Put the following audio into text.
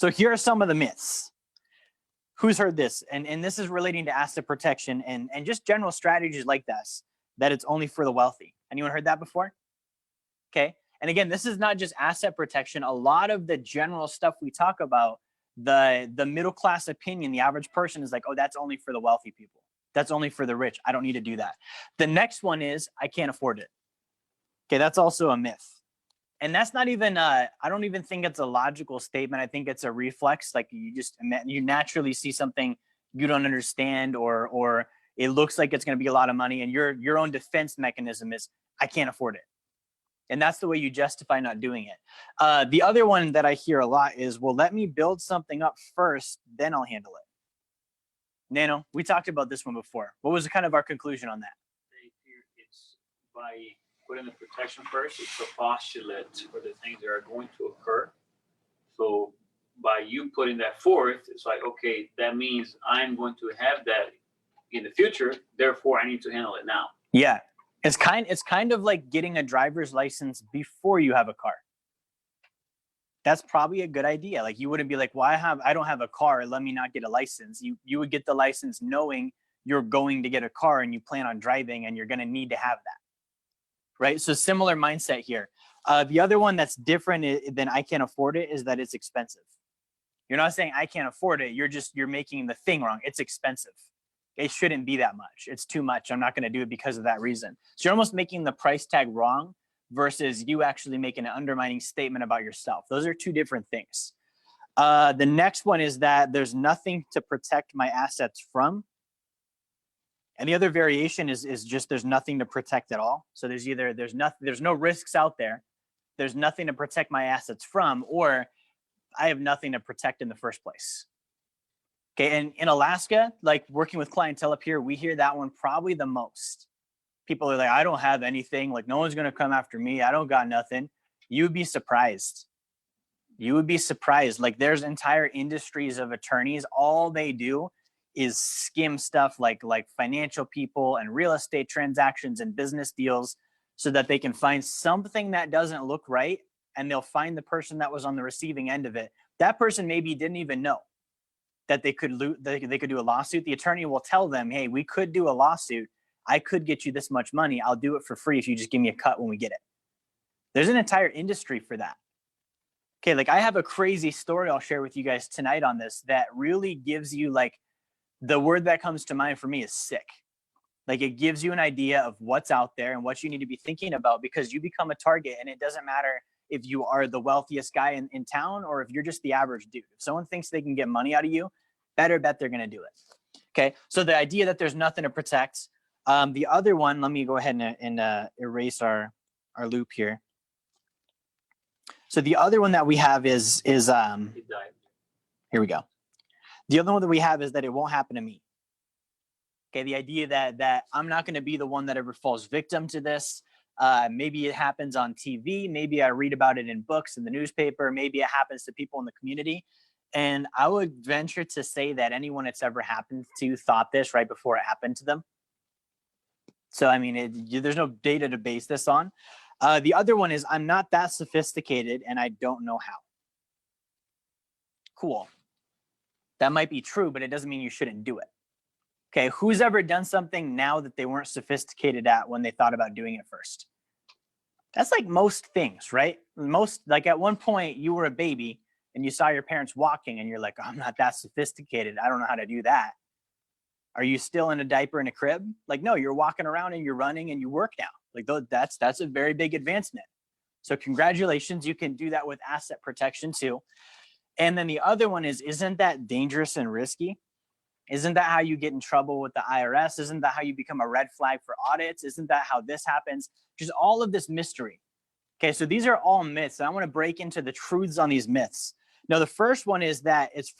So here are some of the myths. Who's heard this? And this is relating to asset protection and just general strategies like this, that it's only for the wealthy. Anyone heard that before? Okay. And again, this is not just asset protection. A lot of the general stuff we talk about, the middle class opinion, the average person is like, oh, that's only for the wealthy people. That's only for the rich. I don't need to do that. The next one is, I can't afford it. Okay, that's also a myth. And that's not even, I don't even think it's a logical statement. I think it's a reflex. Like you naturally see something you don't understand, or it looks like it's going to be a lot of money, and your own defense mechanism is, I can't afford it. And that's the way you justify not doing it. The other one that I hear a lot is, well, let me build something up first, then I'll handle it. Nano, we talked about this one before. What was kind of our conclusion on that? It's by putting the protection first, it's a postulate for the things that are going to occur. So by you putting that forth, it's like, okay, that means I'm going to have that in the future, therefore I need to handle it now. Yeah. It's kind of like getting a driver's license before you have a car. That's probably a good idea. Like, you wouldn't be like, well, I don't have a car, let me not get a license. You would get the license knowing you're going to get a car and you plan on driving, and you're going to need to have that. Right? So similar mindset here. The other one that's different than I can't afford it is that it's expensive. You're not saying I can't afford it. You're making the thing wrong. It's expensive. It shouldn't be that much. It's too much. I'm not going to do it because of that reason. So you're almost making the price tag wrong versus you actually making an undermining statement about yourself. Those are two different things. The next one is that there's nothing to protect my assets from. And the other variation is just there's nothing to protect at all. So there's no risks out there. There's nothing to protect my assets from, or I have nothing to protect in the first place. Okay, and in Alaska, like working with clientele up here, we hear that one probably the most. People are like, I don't have anything. Like, no one's going to come after me. I don't got nothing. You would be surprised. You would be surprised. Like, there's entire industries of attorneys. All they do is skim stuff like financial people and real estate transactions and business deals, so that they can find something that doesn't look right, and they'll find the person that was on the receiving end of it. That person maybe didn't even know that they could do a lawsuit. The attorney will tell them, hey, we could do a lawsuit. I could get you this much money. I'll do it for free if you just give me a cut when we get it. There's an entire industry for that. Okay, like, I have a crazy story I'll share with you guys tonight on this that really gives you, like, the word that comes to mind for me is sick. Like, it gives you an idea of what's out there and what you need to be thinking about, because you become a target, and it doesn't matter if you are the wealthiest guy in town or if you're just the average dude. If someone thinks they can get money out of you, better bet they're going to do it. Okay, so the idea that there's nothing to protect. The other one, let me go ahead and erase our loop here. So the other one that we have is here we go. The other one that we have is that it won't happen to me. Okay, the idea that I'm not going to be the one that ever falls victim to this. Maybe it happens on TV. Maybe I read about it in books, in the newspaper. Maybe it happens to people in the community. And I would venture to say that anyone it's ever happened to thought this right before it happened to them. So, I mean, there's no data to base this on. The other one is, I'm not that sophisticated and I don't know how. Cool. That might be true, but it doesn't mean you shouldn't do it. Okay, who's ever done something now that they weren't sophisticated at when they thought about doing it first? That's like most things, right? Like, at one point you were a baby and you saw your parents walking and you're like, oh, I'm not that sophisticated. I don't know how to do that. Are you still in a diaper in a crib? Like, no, you're walking around and you're running and you work now. Like, that's a very big advancement. So congratulations, you can do that with asset protection too. And then the other one is, isn't that dangerous and risky? Isn't that how you get in trouble with the IRS? Isn't that how you become a red flag for audits? Isn't that how this happens? Just all of this mystery. Okay, so these are all myths. And I want to break into the truths on these myths. Now, the first one is that it's